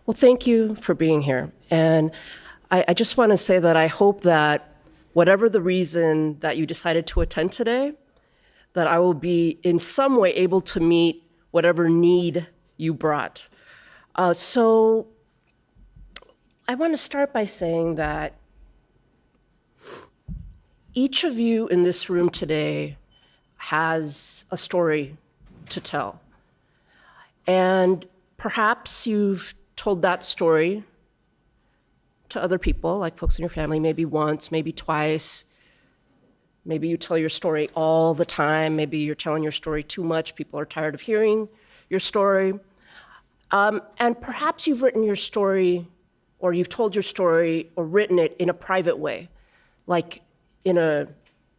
Well, thank you for being here. And I just want to say that I hope that whatever the reason that you decided to attend today, that I will be in some way able to meet whatever need you brought. So I want to start by saying that each of you in this room today has a story to tell. And perhaps you've told that story to other people, like folks in your family, maybe once, maybe twice. Maybe you tell your story all the time. Maybe you're telling your story too much. People are tired of hearing your story. And perhaps you've written your story, or you've told your story, or written it in a private way, like in a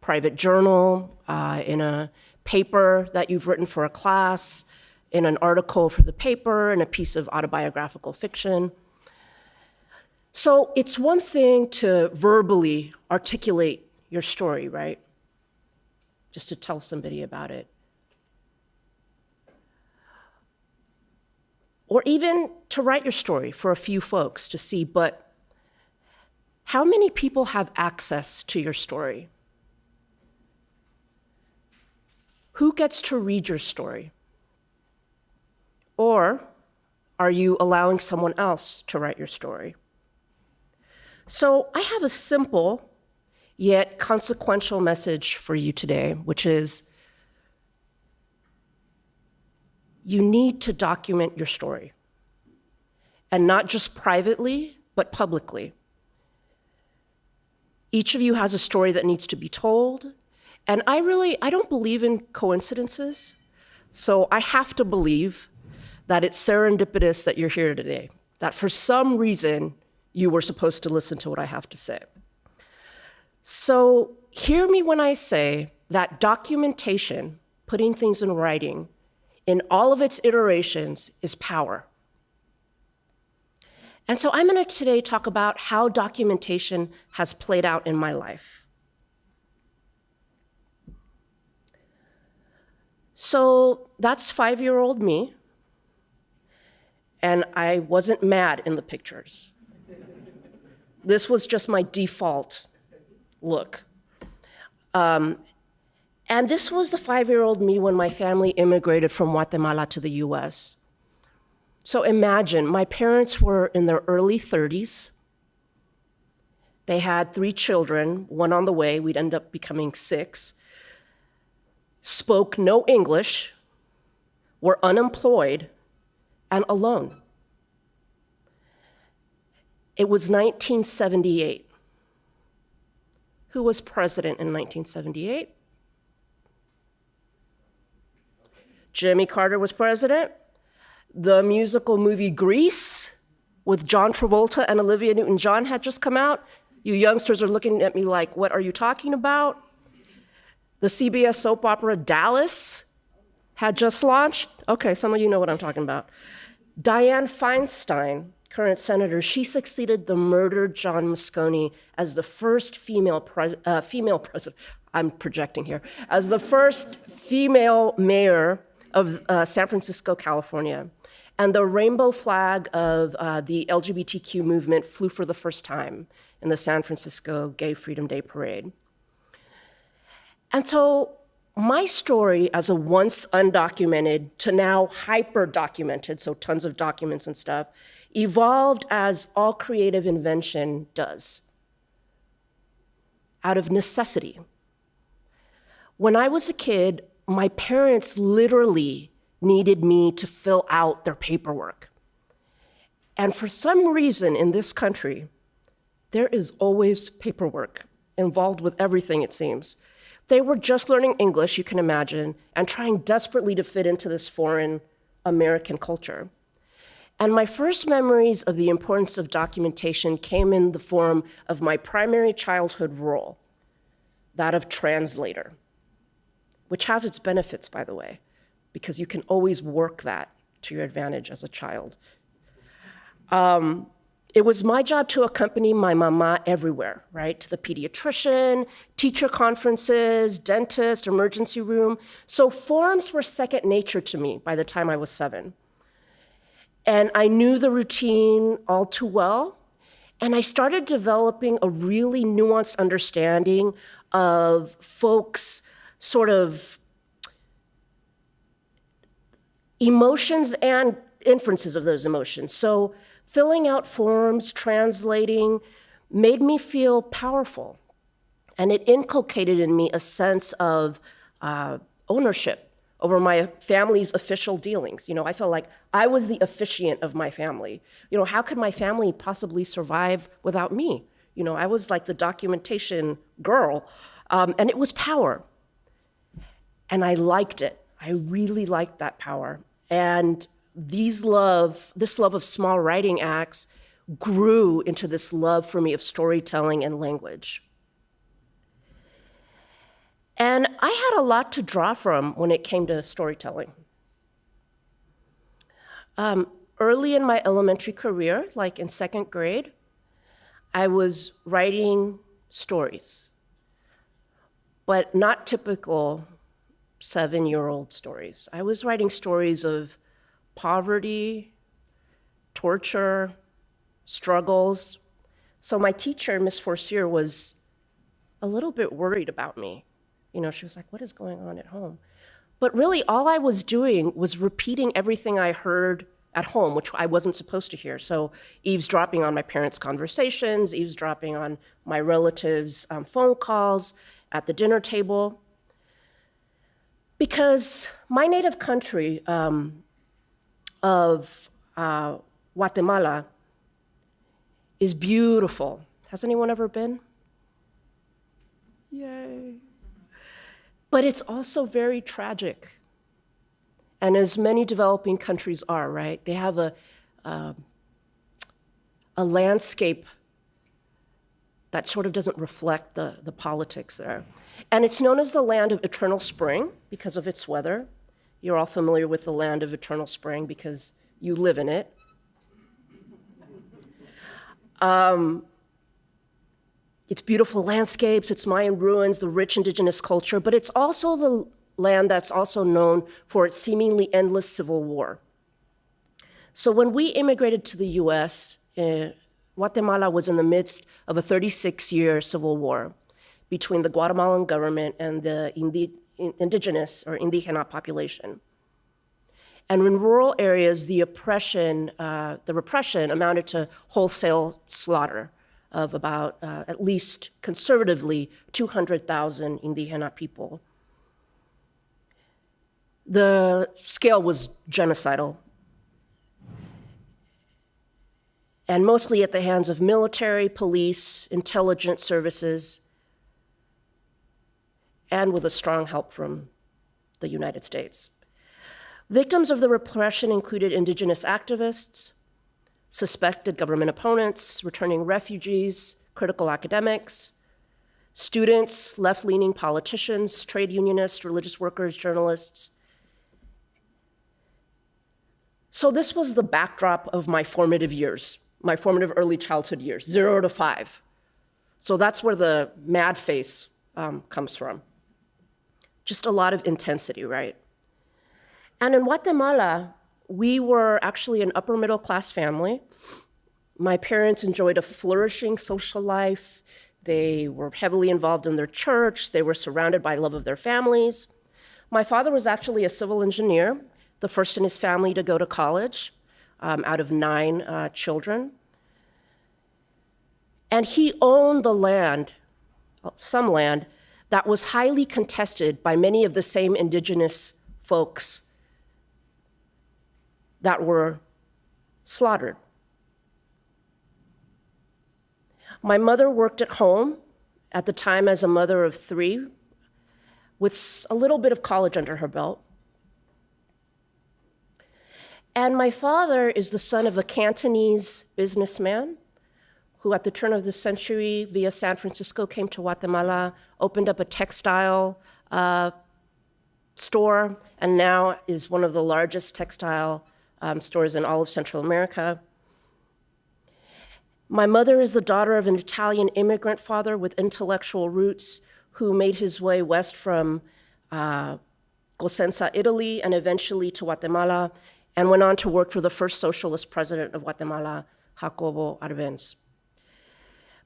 private journal, in a paper that you've written for a class, in an article for the paper, in a piece of autobiographical fiction. So it's one thing to verbally articulate your story, right? Just to tell somebody about it. Or even to write your story for a few folks to see, but how many people have access to your story? Who gets to read your story? Or are you allowing someone else to write your story? So I have a simple yet consequential message for you today, which is you need to document your story. And not just privately, but publicly. Each of you has a story that needs to be told. And I don't believe in coincidences. So I have to believe that it's serendipitous that you're here today, that for some reason you were supposed to listen to what I have to say. So hear me when I say that documentation, putting things in writing, in all of its iterations, is power. And so I'm going to today talk about how documentation has played out in my life. So that's 5-year-old me. And I wasn't mad in the pictures. This was just my default look. And this was the 5-year-old me when my family immigrated from Guatemala to the US. So imagine, my parents were in their early 30s. They had 3 children, 1 on the way, we'd end up becoming 6. Spoke no English, were unemployed, and alone. It was 1978. Who was president in 1978? Jimmy Carter was president. The musical movie Grease with John Travolta and Olivia Newton-John had just come out. You youngsters are looking at me like, what are you talking about? The CBS soap opera Dallas had just launched. Okay, some of you know what I'm talking about. Dianne Feinstein, current senator, she succeeded the murdered John Moscone as the first female president, I'm projecting here, as the first female mayor of San Francisco, California. And the rainbow flag of the LGBTQ movement flew for the first time in the San Francisco Gay Freedom Day parade. And so my story as a once undocumented to now hyper-documented, so tons of documents and stuff, evolved as all creative invention does, out of necessity. When I was a kid, my parents literally needed me to fill out their paperwork. And for some reason in this country, there is always paperwork involved with everything, it seems. They were just learning English, you can imagine, and trying desperately to fit into this foreign American culture. And my first memories of the importance of documentation came in the form of my primary childhood role, that of translator, which has its benefits, by the way, because you can always work that to your advantage as a child. It was my job to accompany my mama everywhere, right? To the pediatrician, teacher conferences, dentist, emergency room. So forms were second nature to me by the time I was 7. And I knew the routine all too well. And I started developing a really nuanced understanding of folks' sort of emotions and inferences of those emotions. So filling out forms, translating, made me feel powerful. And it inculcated in me a sense of ownership over my family's official dealings. I felt like I was the officiant of my family. How could my family possibly survive without me? I was like the documentation girl, and it was power. And I liked it. I really liked that power. And this love of small writing acts grew into this love for me of storytelling and language. And I had a lot to draw from when it came to storytelling. Early in my elementary career, like in second grade, I was writing stories, but not typical 7-year-old stories. I was writing stories of poverty, torture, struggles. So my teacher, Miss Forcier, was a little bit worried about me. She was like, what is going on at home? But really, all I was doing was repeating everything I heard at home, which I wasn't supposed to hear. So eavesdropping on my parents' conversations, eavesdropping on my relatives' phone calls at the dinner table. Because my native country of Guatemala is beautiful. Has anyone ever been? Yay. But it's also very tragic. And as many developing countries are, right? They have a landscape that sort of doesn't reflect the politics there. And it's known as the land of eternal spring because of its weather. You're all familiar with the land of eternal spring because you live in it. It's beautiful landscapes, it's Mayan ruins, the rich indigenous culture, but it's also the land that's also known for its seemingly endless civil war. So when we immigrated to the US, Guatemala was in the midst of a 36-year civil war between the Guatemalan government and the indigenous or indigena population. And in rural areas, the repression amounted to wholesale slaughter of about, at least conservatively, 200,000 indigena people. The scale was genocidal, and mostly at the hands of military, police, intelligence services, and with a strong help from the United States. Victims of the repression included indigenous activists, suspected government opponents, returning refugees, critical academics, students, left-leaning politicians, trade unionists, religious workers, journalists. So this was the backdrop of my formative years, my formative early childhood years, 0 to 5. So that's where the mad face comes from. Just a lot of intensity, right? And in Guatemala, we were actually an upper middle class family. My parents enjoyed a flourishing social life. They were heavily involved in their church. They were surrounded by love of their families. My father was actually a civil engineer, the first in his family to go to college, out of 9 children. And he owned the land, some land, that was highly contested by many of the same indigenous folks that were slaughtered. My mother worked at home at the time as a mother of 3 with a little bit of college under her belt. And my father is the son of a Cantonese businessman who at the turn of the century via San Francisco came to Guatemala, opened up a textile store, and now is one of the largest textile stores in all of Central America. My mother is the daughter of an Italian immigrant father with intellectual roots who made his way west from Cosenza, Italy, and eventually to Guatemala, and went on to work for the first socialist president of Guatemala, Jacobo Arbenz.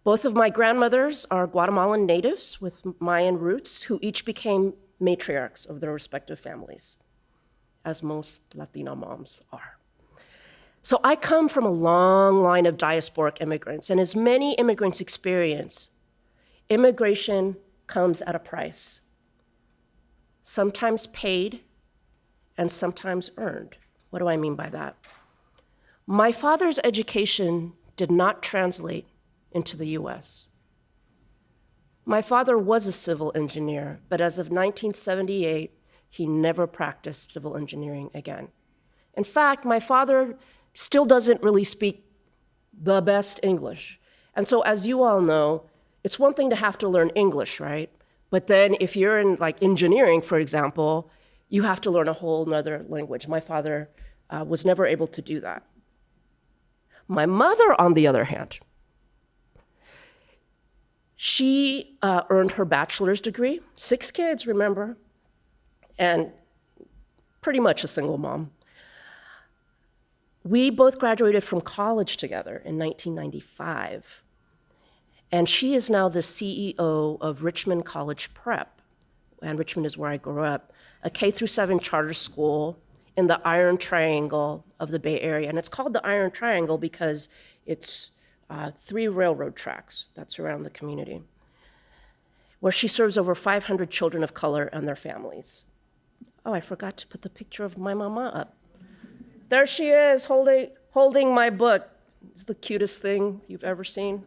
Both of my grandmothers are Guatemalan natives with Mayan roots who each became matriarchs of their respective families, as most Latina moms are. So I come from a long line of diasporic immigrants, and as many immigrants experience, immigration comes at a price, sometimes paid and sometimes earned. What do I mean by that? My father's education did not translate into the US. My father was a civil engineer, but as of 1978, he never practiced civil engineering again. In fact, my father still doesn't really speak the best English. And so as you all know, it's one thing to have to learn English, right? But then if you're in like engineering, for example, you have to learn a whole nother language. My father was never able to do that. My mother, on the other hand, she earned her bachelor's degree, 6 kids, remember, and pretty much a single mom. We both graduated from college together in 1995. And she is now the CEO of Richmond College Prep. And Richmond is where I grew up, a K-7 charter school in the Iron Triangle of the Bay Area. And it's called the Iron Triangle because it's 3 railroad tracks that surround the community, where she serves over 500 children of color and their families. Oh, I forgot to put the picture of my mama up. There she is, holding my book. It's the cutest thing you've ever seen.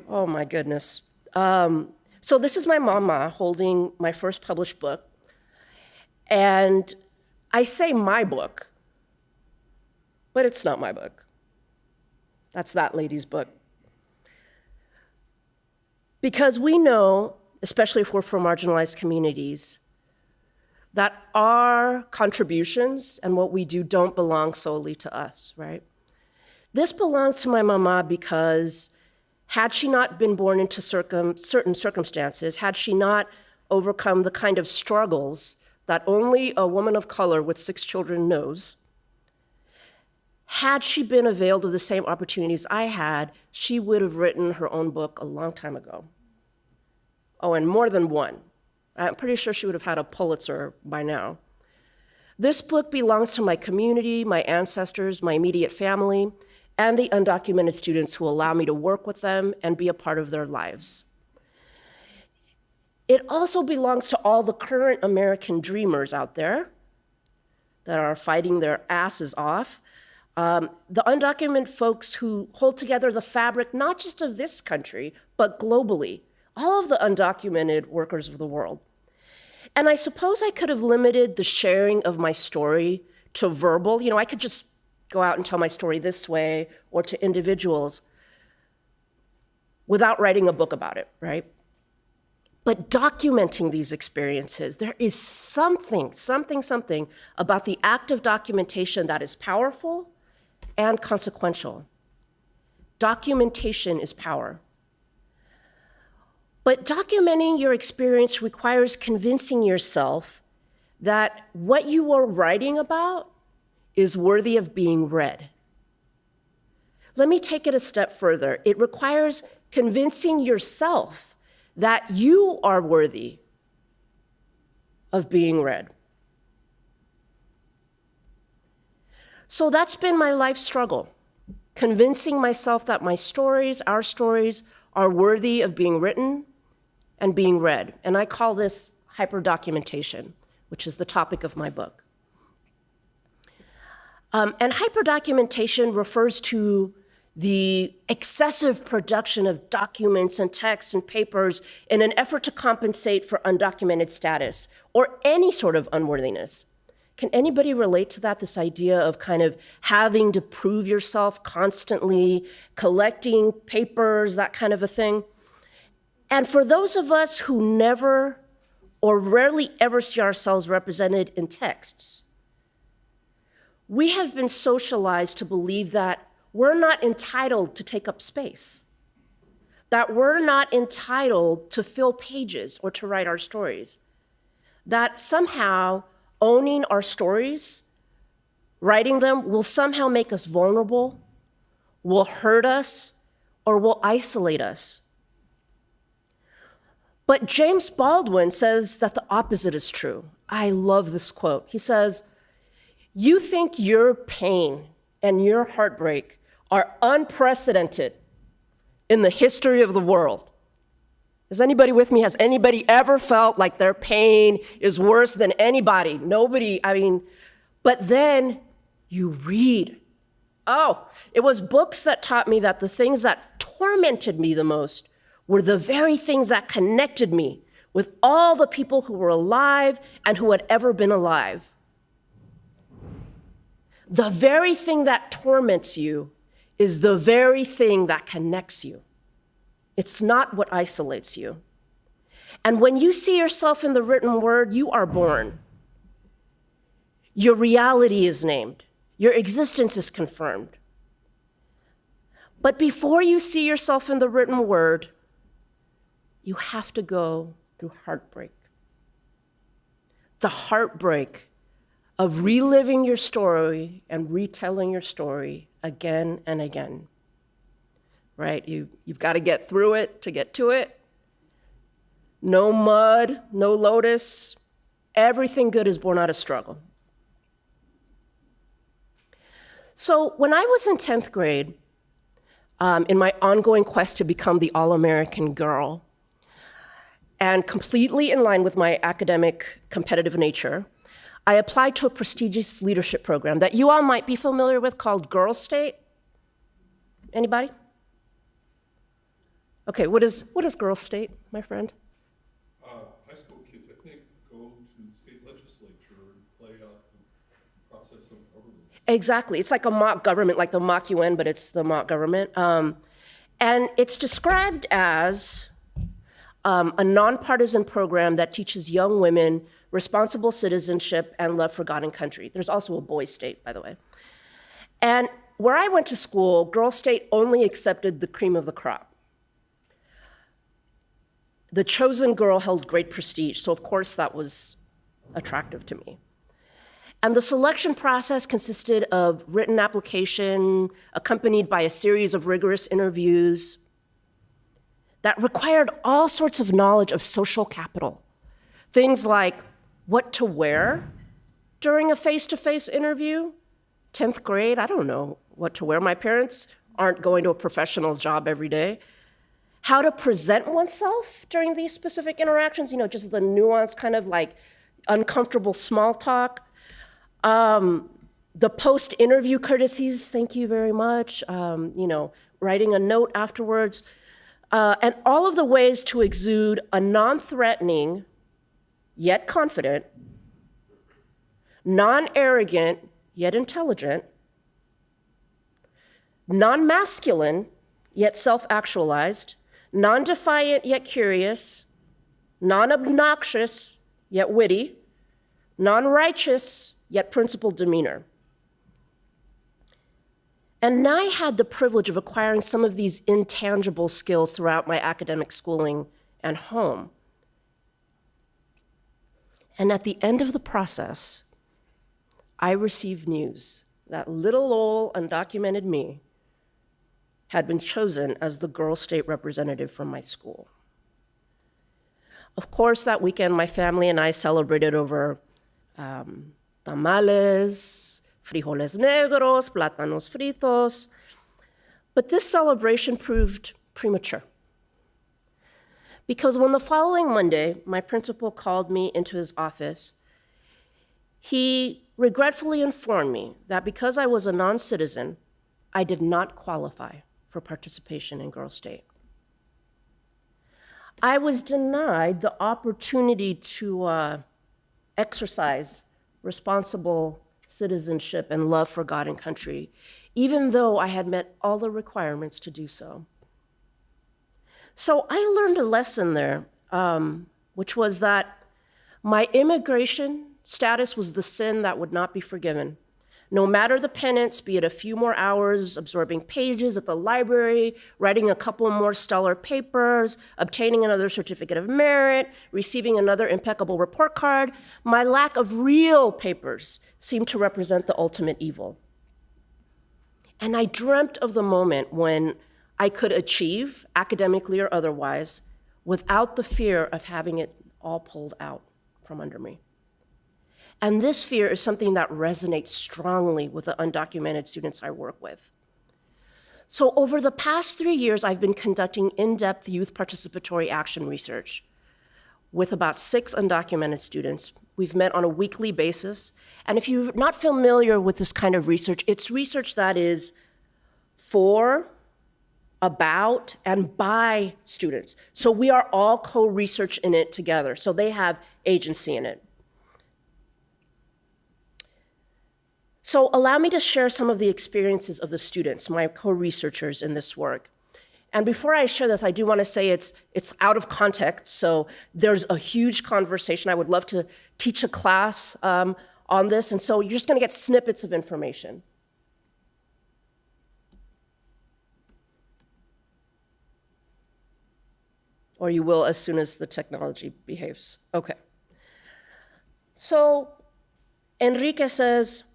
Oh my goodness. So this is my mama holding my first published book. And I say my book, but it's not my book. That's that lady's book. Because we know, especially if we're from marginalized communities, that our contributions and what we do don't belong solely to us, right? This belongs to my mama because had she not been born into certain circumstances, had she not overcome the kind of struggles that only a woman of color with 6 children knows, had she been availed of the same opportunities I had, she would have written her own book a long time ago. Oh, and more than one. I'm pretty sure she would have had a Pulitzer by now. This book belongs to my community, my ancestors, my immediate family, and the undocumented students who allow me to work with them and be a part of their lives. It also belongs to all the current American dreamers out there that are fighting their asses off, the undocumented folks who hold together the fabric, not just of this country, but globally, all of the undocumented workers of the world. And I suppose I could have limited the sharing of my story to verbal. You know, I could just go out and tell my story this way or to individuals without writing a book about it, right? But documenting these experiences, there is something about the act of documentation that is powerful and consequential. Documentation is power. But documenting your experience requires convincing yourself that what you are writing about is worthy of being read. Let me take it a step further. It requires convincing yourself that you are worthy of being read. So that's been my life struggle, convincing myself that my stories, our stories, are worthy of being written and being read. And I call this hyperdocumentation, which is the topic of my book. And hyperdocumentation refers to the excessive production of documents and texts and papers in an effort to compensate for undocumented status or any sort of unworthiness. Can anybody relate to that, this idea of kind of having to prove yourself constantly, collecting papers, that kind of a thing? And for those of us who never or rarely ever see ourselves represented in texts, we have been socialized to believe that we're not entitled to take up space, that we're not entitled to fill pages or to write our stories, that somehow owning our stories writing them will somehow make us vulnerable, will hurt us, or will isolate us. But James Baldwin says that the opposite is true. I love this quote. He says, "You think your pain and your heartbreak are unprecedented in the history of the world." Is anybody with me? Has anybody ever felt like their pain is worse than anybody? Nobody, but then you read. Oh, it was books that taught me that the things that tormented me the most were the very things that connected me with all the people who were alive and who had ever been alive. The very thing that torments you is the very thing that connects you. It's not what isolates you. And when you see yourself in the written word, you are born. Your reality is named. Your existence is confirmed. But before you see yourself in the written word, you have to go through heartbreak. The heartbreak of reliving your story and retelling your story again and again. Right? You've got to get through it to get to it. No mud, no lotus. Everything good is born out of struggle. So when I was in 10th grade, in my ongoing quest to become the all-American girl, and completely in line with my academic competitive nature, I applied to a prestigious leadership program that you all might be familiar with called Girls State. Anybody? Okay, what is Girls State, my friend? High school kids, I think, go to the state legislature and play out the process of government. Exactly. It's like a mock government, like the mock UN, but it's the mock government. And it's described as a nonpartisan program that teaches young women responsible citizenship and love for God and country. There's also a boys' state, by the way. And where I went to school, Girls State only accepted the cream of the crop. The chosen girl held great prestige, so of course that was attractive to me. And the selection process consisted of written application accompanied by a series of rigorous interviews that required all sorts of knowledge of social capital. Things like what to wear during a face-to-face interview. 10th grade, I don't know what to wear. My parents aren't going to a professional job every day. How to present oneself during these specific interactions, just the nuanced kind of like uncomfortable small talk. The post-interview courtesies, thank you very much, writing a note afterwards. And all of the ways to exude a non-threatening, yet confident, non-arrogant, yet intelligent, non-masculine, yet self-actualized, non-defiant, yet curious, non-obnoxious, yet witty, non-righteous, yet principled demeanor. And I had the privilege of acquiring some of these intangible skills throughout my academic schooling and home. And at the end of the process, I received news that little old undocumented me had been chosen as the Girls State representative from my school. Of course, that weekend, my family and I celebrated over tamales, frijoles negros, plátanos fritos. But this celebration proved premature. Because when the following Monday, my principal called me into his office, he regretfully informed me that because I was a non-citizen, I did not qualify for participation in Girls State. I was denied the opportunity to exercise responsible citizenship and love for God and country, even though I had met all the requirements to do so. So I learned a lesson there, which was that my immigration status was the sin that would not be forgiven, No matter the penance, be it a few more hours absorbing pages at the library, writing a couple more stellar papers, obtaining another certificate of merit, receiving another impeccable report card, my lack of real papers seemed to represent the ultimate evil. And I dreamt of the moment when I could achieve, academically or otherwise, without the fear of having it all pulled out from under me. And this fear is something that resonates strongly with the undocumented students I work with. So over the past 3 years, I've been conducting in-depth youth participatory action research with about 6 undocumented students. We've met on a weekly basis. And if you're not familiar with this kind of research, it's research that is for, about, and by students. So we are all co-research in it together. So they have agency in it. So allow me to share some of the experiences of the students, my co-researchers in this work. And before I share this, I do want to say it's out of context, so there's a huge conversation. I would love to teach a class on this, and so you're just going to get snippets of information. Or you will as soon as the technology behaves. Okay. So Enrique says,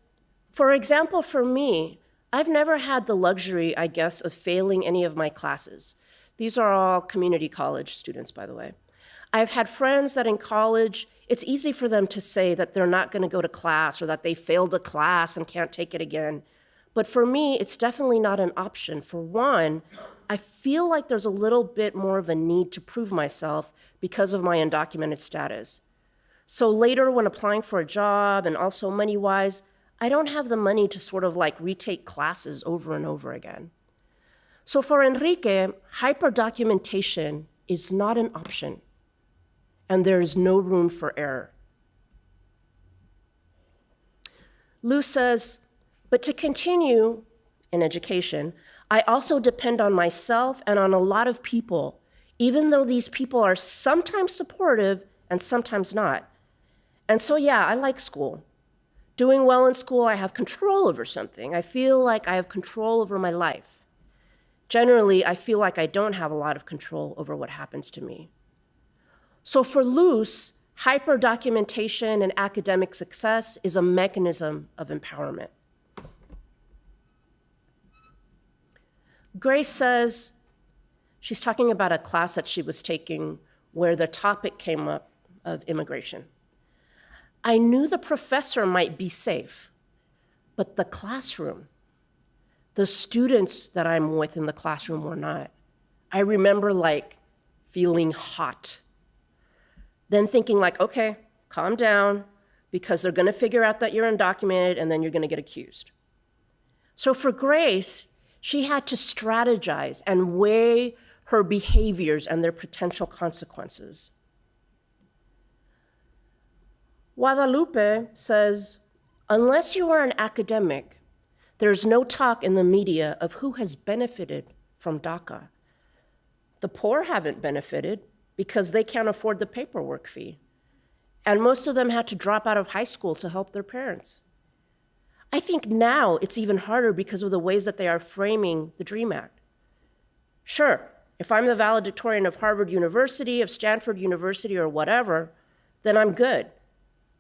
for example, for me, I've never had the luxury, I guess, of failing any of my classes. These are all community college students, by the way. I've had friends that in college, it's easy for them to say that they're not going to go to class or that they failed a class and can't take it again. But for me, it's definitely not an option. For one, I feel like there's a little bit more of a need to prove myself because of my undocumented status. So later when applying for a job and also money-wise, I don't have the money to sort of like retake classes over and over again. So for Enrique, hyperdocumentation is not an option, and there is no room for error. Lou says, but to continue in education, I also depend on myself and on a lot of people, even though these people are sometimes supportive and sometimes not. And so yeah, I like school. Doing well in school, I have control over something. I feel like I have control over my life. Generally, I feel like I don't have a lot of control over what happens to me. So for Luz, hyperdocumentation and academic success is a mechanism of empowerment. Grace says, she's talking about a class that she was taking where the topic came up of immigration. I knew the professor might be safe, but the classroom, the students that I'm with in the classroom were not. I remember like feeling hot. Then thinking like, okay, calm down, because they're gonna figure out that you're undocumented and then you're gonna get accused. So for Grace, she had to strategize and weigh her behaviors and their potential consequences. Guadalupe says, unless you are an academic, there's no talk in the media of who has benefited from DACA. The poor haven't benefited because they can't afford the paperwork fee. And most of them had to drop out of high school to help their parents. I think now it's even harder because of the ways that they are framing the DREAM Act. Sure, if I'm the valedictorian of Harvard University, of Stanford University, or whatever, then I'm good.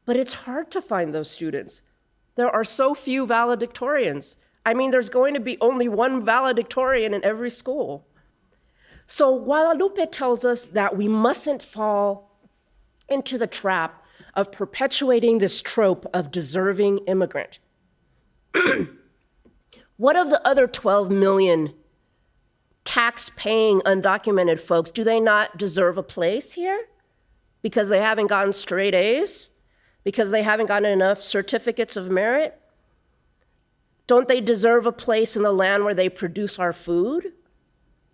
But it's hard to find those students. There are so few valedictorians. I mean, there's going to be only one valedictorian in every school. So Guadalupe tells us that we mustn't fall into the trap of perpetuating this trope of deserving immigrant. What of the other 12 million tax-paying undocumented folks? Do they not deserve a place here because they haven't gotten straight A's? Because they haven't gotten enough certificates of merit? Don't they deserve a place in the land where they produce our food,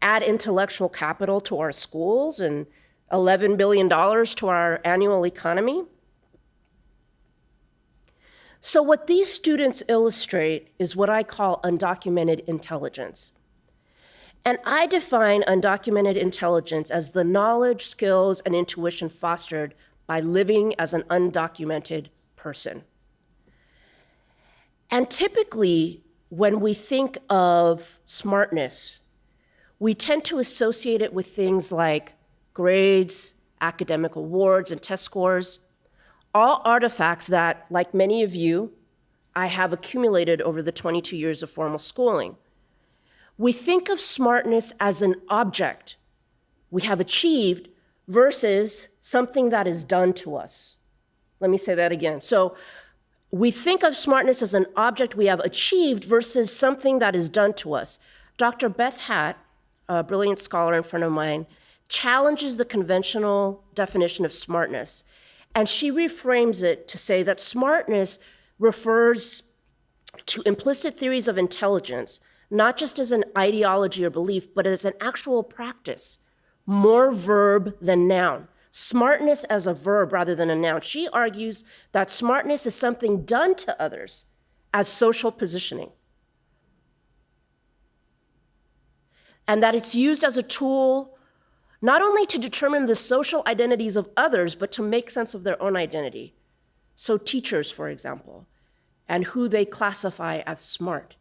add intellectual capital to our schools, and $11 billion to our annual economy? So what these students illustrate is what I call undocumented intelligence. And I define undocumented intelligence as the knowledge, skills, and intuition fostered by living as an undocumented person. And And typically, when we think of smartness, we tend to associate it with things like grades, academic awards, and test scores, all artifacts that, like many of you, I have accumulated over the 22 years of formal schooling. We think of smartness as an object we have achieved versus something that is done to us. Let me say that again. So we think of smartness as an object we have achieved versus something that is done to us. Dr. Beth Hatt, a brilliant scholar and friend of mine, challenges the conventional definition of smartness. And she reframes it to say that smartness refers to implicit theories of intelligence, not just as an ideology or belief, but as an actual practice, more verb than noun. Smartness as a verb rather than a noun. She argues that smartness is something done to others as social positioning, and that it's used as a tool not only to determine the social identities of others, but to make sense of their own identity. So teachers, for example, and who they classify as smart.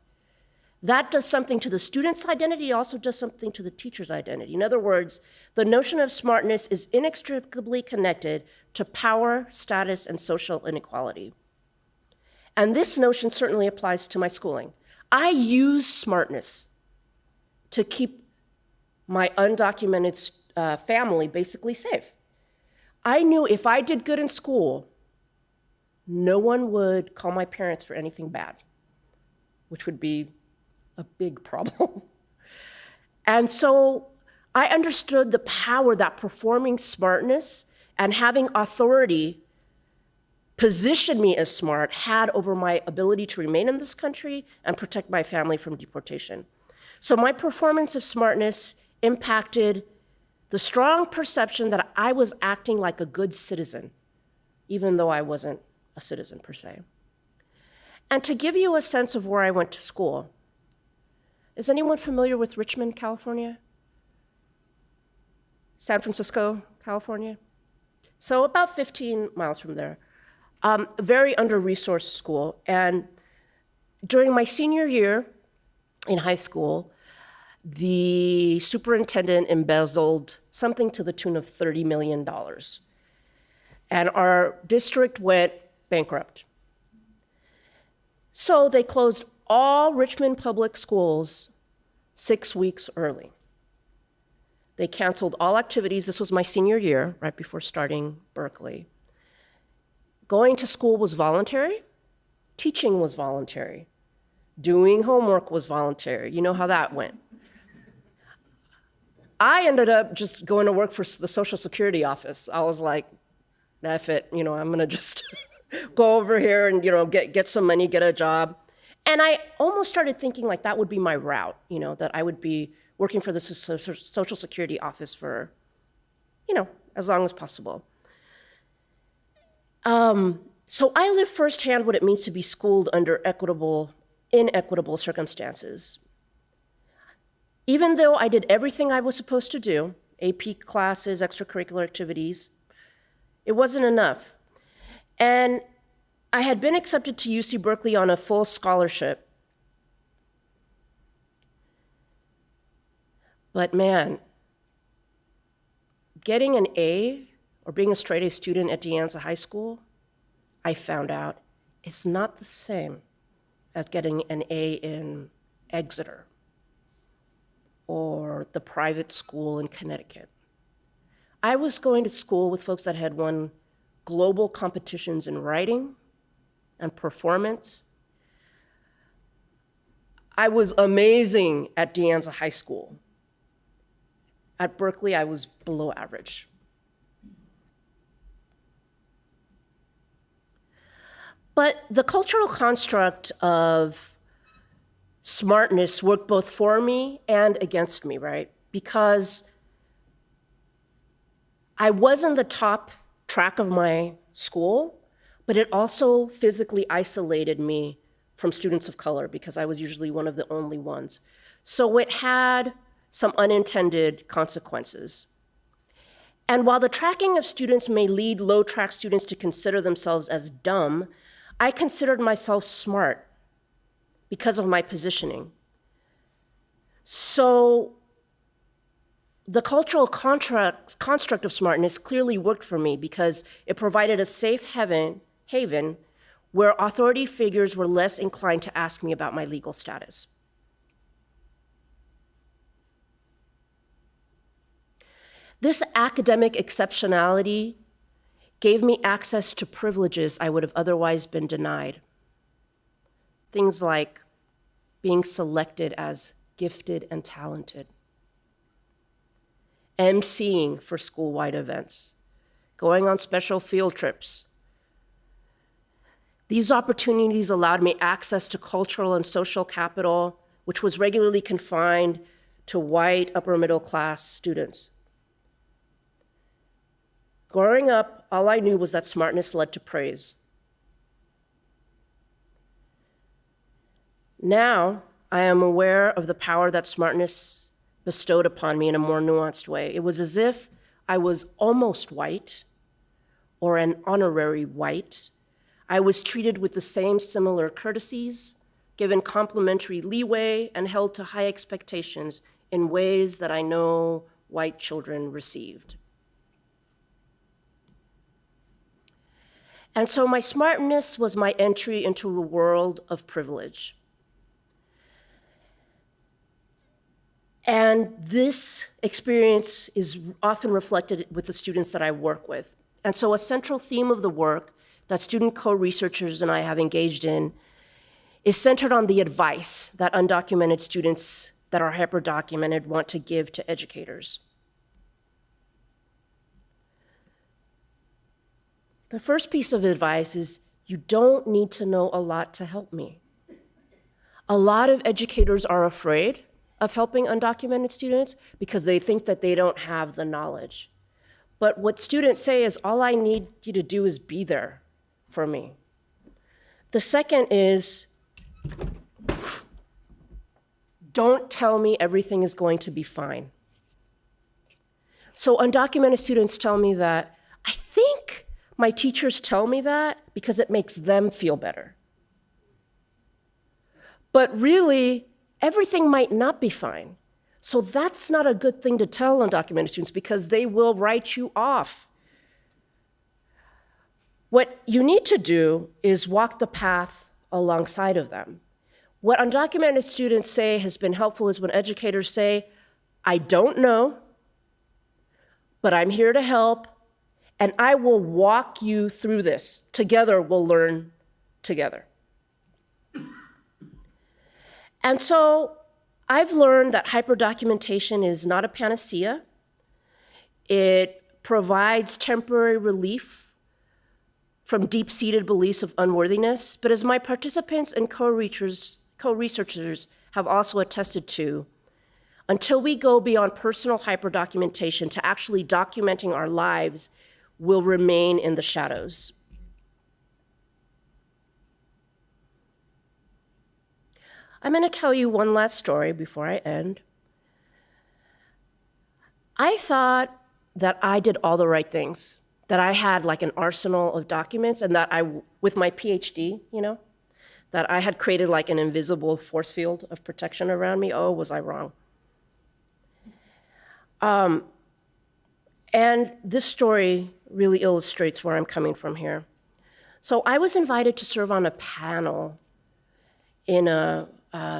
That does something to the student's identity, also does something to the teacher's identity. In other words, the notion of smartness is inextricably connected to power, status, and social inequality. And this notion certainly applies to my schooling. I use smartness to keep my undocumented family basically safe. I knew if I did good in school, no one would call my parents for anything bad, which would be a big problem. And so I understood the power that performing smartness and having authority position me as smart had over my ability to remain in this country and protect my family from deportation. So my performance of smartness impacted the strong perception that I was acting like a good citizen, even though I wasn't a citizen per se. And to give you a sense of where I went to school, is anyone familiar with Richmond, California? San Francisco, California? So about 15 miles from there. Very under-resourced school. And during my senior year in high school, the superintendent embezzled something to the tune of $30 million. And our district went bankrupt. So they closed all Richmond public schools 6 weeks early. They canceled all activities. This was my senior year, right before starting Berkeley. Going to school was voluntary. Teaching was voluntary. Doing homework was voluntary. You know how that went. I ended up just going to work for the Social Security office. I was like, F it, I'm gonna just go over here and get some money, get a job. And I almost started thinking like that would be my route, that I would be working for the Social Security office for, as long as possible. So I lived firsthand what it means to be schooled under inequitable circumstances. Even though I did everything I was supposed to do, AP classes, extracurricular activities, it wasn't enough. And I had been accepted to UC Berkeley on a full scholarship. But man, getting an A or being a straight A student at De Anza High School, I found out, is not the same as getting an A in Exeter or the private school in Connecticut. I was going to school with folks that had won global competitions in writing and performance. I was amazing at De Anza High School. At Berkeley, I was below average. But the cultural construct of smartness worked both for me and against me, right? Because I was in the top track of my school, but it also physically isolated me from students of color because I was usually one of the only ones. So it had some unintended consequences. And while the tracking of students may lead low-track students to consider themselves as dumb, I considered myself smart because of my positioning. So the cultural construct of smartness clearly worked for me because it provided a safe haven where authority figures were less inclined to ask me about my legal status. This academic exceptionality gave me access to privileges I would have otherwise been denied. Things like being selected as gifted and talented, emceeing for school-wide events, going on special field trips. These opportunities allowed me access to cultural and social capital, which was regularly confined to white upper middle class students. Growing up, all I knew was that smartness led to praise. Now, I am aware of the power that smartness bestowed upon me in a more nuanced way. It was as if I was almost white, or an honorary white. I was treated with the same similar courtesies, given complimentary leeway, and held to high expectations in ways that I know white children received. And so my smartness was my entry into a world of privilege. And this experience is often reflected with the students that I work with. And so a central theme of the work that student co-researchers and I have engaged in is centered on the advice that undocumented students that are hyperdocumented want to give to educators. The first piece of advice is you don't need to know a lot to help me. A lot of educators are afraid of helping undocumented students because they think that they don't have the knowledge. But what students say is, all I need you to do is be there for me. The second is, don't tell me everything is going to be fine. So undocumented students tell me that, I think my teachers tell me that because it makes them feel better. But really, everything might not be fine. So that's not a good thing to tell undocumented students because they will write you off. What you need to do is walk the path alongside of them. What undocumented students say has been helpful is when educators say, I don't know, but I'm here to help, and I will walk you through this. Together, we'll learn together. And so I've learned that hyperdocumentation is not a panacea. It provides temporary relief from deep-seated beliefs of unworthiness, but as my participants and co-researchers have also attested to, until we go beyond personal hyperdocumentation to actually documenting our lives, will remain in the shadows. I'm going to tell you one last story before I end. I thought that I did all the right things, that I had like an arsenal of documents, and that with my PhD, that I had created like an invisible force field of protection around me. Oh, was I wrong? And this story really illustrates where I'm coming from here. So I was invited to serve on a panel in a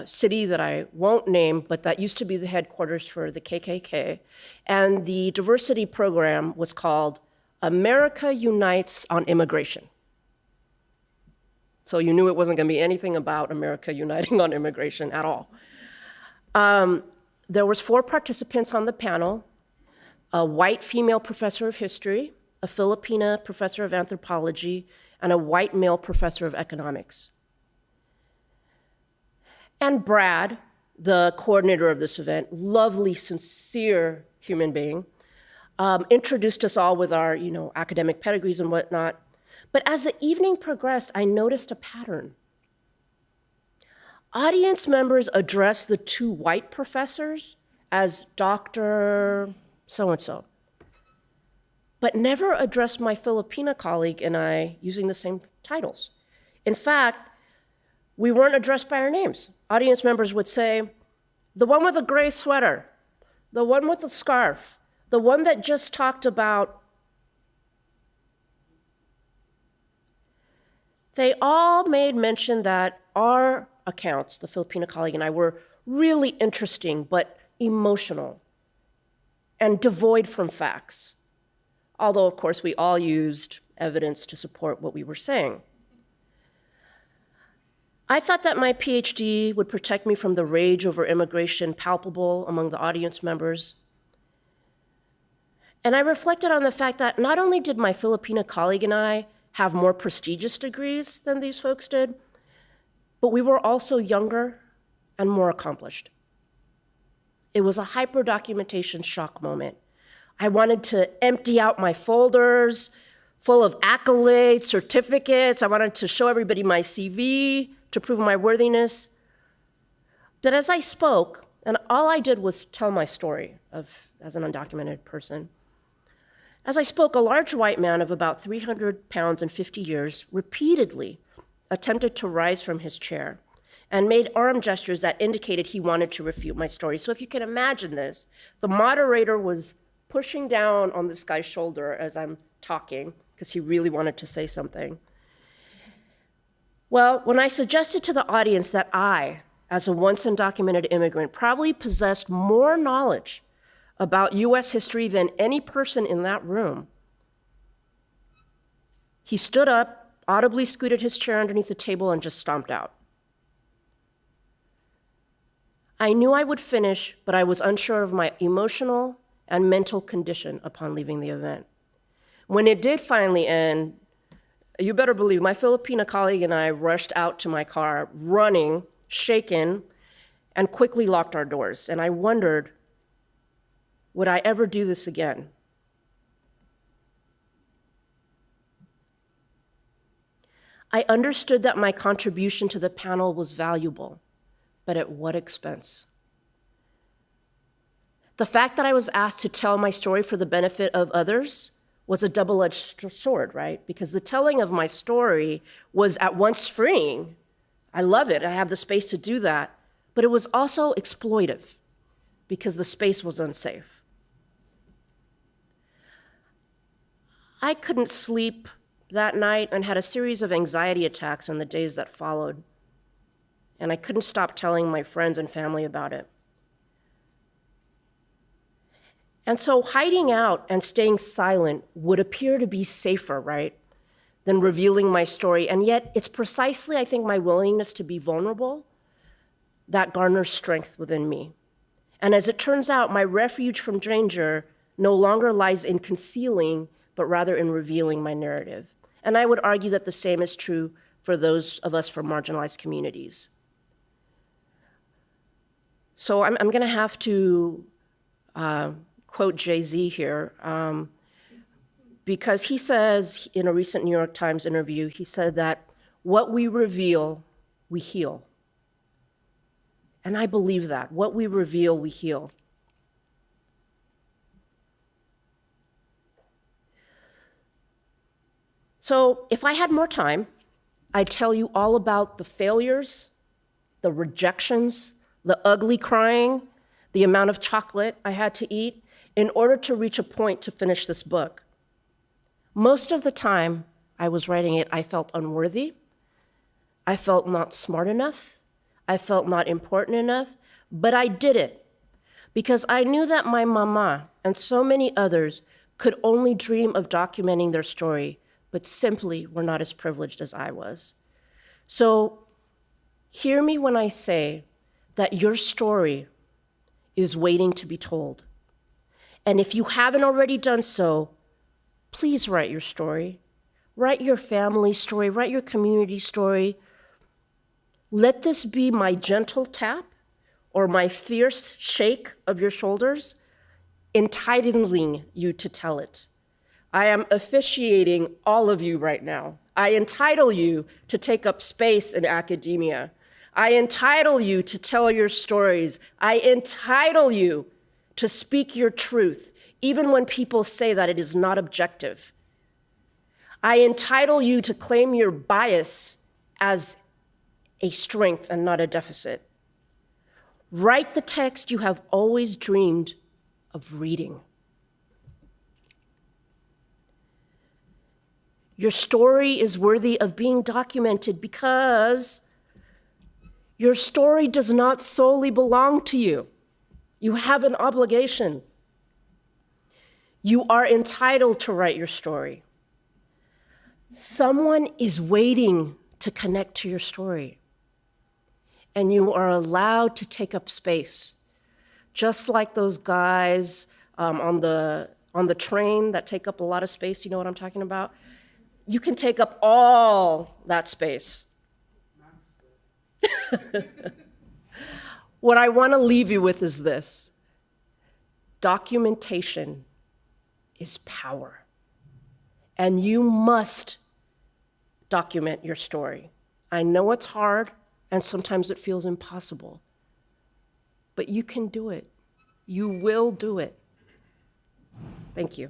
city that I won't name, but that used to be the headquarters for the KKK. And the diversity program was called America Unites on Immigration. So you knew it wasn't going to be anything about America uniting on immigration at all. There was 4 participants on the panel, a white female professor of history, a Filipina professor of anthropology, and a white male professor of economics. And Brad, the coordinator of this event, lovely, sincere human being, introduced us all with our academic pedigrees and whatnot. But as the evening progressed, I noticed a pattern. Audience members addressed the 2 white professors as Dr. so-and-so, but never addressed my Filipina colleague and I using the same titles. In fact, we weren't addressed by our names. Audience members would say, the one with the gray sweater, the one with the scarf, the one that just talked about. They all made mention that our accounts, the Filipino colleague and I, were really interesting but emotional and devoid from facts. Although, of course, we all used evidence to support what we were saying. I thought that my PhD would protect me from the rage over immigration palpable among the audience members. And I reflected on the fact that not only did my Filipino colleague and I have more prestigious degrees than these folks did, but we were also younger and more accomplished. It was a hyperdocumentation shock moment. I wanted to empty out my folders full of accolades, certificates. I wanted to show everybody my CV to prove my worthiness. But as I spoke, and all I did was tell my story as an undocumented person, as I spoke, a large white man of about 300 pounds and 50 years repeatedly attempted to rise from his chair and made arm gestures that indicated he wanted to refute my story. So if you can imagine this, the moderator was pushing down on this guy's shoulder as I'm talking, because he really wanted to say something. Well, when I suggested to the audience that I, as a once undocumented immigrant, probably possessed more knowledge about US history than any person in that room, he stood up, audibly scooted his chair underneath the table, and just stomped out. I knew I would finish, but I was unsure of my emotional and mental condition upon leaving the event. When it did finally end, you better believe my Filipino colleague and I rushed out to my car, running, shaken, and quickly locked our doors. And I wondered, would I ever do this again? I understood that my contribution to the panel was valuable, but at what expense? The fact that I was asked to tell my story for the benefit of others was a double-edged sword, right? Because the telling of my story was at once freeing. I love it, I have the space to do that, but it was also exploitive because the space was unsafe. I couldn't sleep that night and had a series of anxiety attacks in the days that followed. And I couldn't stop telling my friends and family about it. And so hiding out and staying silent would appear to be safer, right, than revealing my story. And yet it's precisely, I think, my willingness to be vulnerable that garners strength within me. And as it turns out, my refuge from danger no longer lies in concealing, but rather in revealing my narrative. And I would argue that the same is true for those of us from marginalized communities. So I'm going to have to quote Jay-Z here, because he says in a recent New York Times interview, he said that what we reveal, we heal. And I believe that. What we reveal, we heal. So if I had more time, I'd tell you all about the failures, the rejections, the ugly crying, the amount of chocolate I had to eat in order to reach a point to finish this book. Most of the time I was writing it, I felt unworthy. I felt not smart enough. I felt not important enough, but I did it because I knew that my mama and so many others could only dream of documenting their story, but simply were not as privileged as I was. So hear me when I say that your story is waiting to be told. And if you haven't already done so, please write your story. Write your family story, write your community story. Let this be my gentle tap or my fierce shake of your shoulders, entitling you to tell it. I am officiating all of you right now. I entitle you to take up space in academia. I entitle you to tell your stories. I entitle you to speak your truth, even when people say that it is not objective. I entitle you to claim your bias as a strength and not a deficit. Write the text you have always dreamed of reading. Your story is worthy of being documented because your story does not solely belong to you. You have an obligation. You are entitled to write your story. Someone is waiting to connect to your story, and you are allowed to take up space, just like those guys on the train that take up a lot of space. You know what I'm talking about? You can take up all that space. What I want to leave you with is this: documentation is power, and you must document your story. I know it's hard, and sometimes it feels impossible, but you can do it. You will do it. Thank you.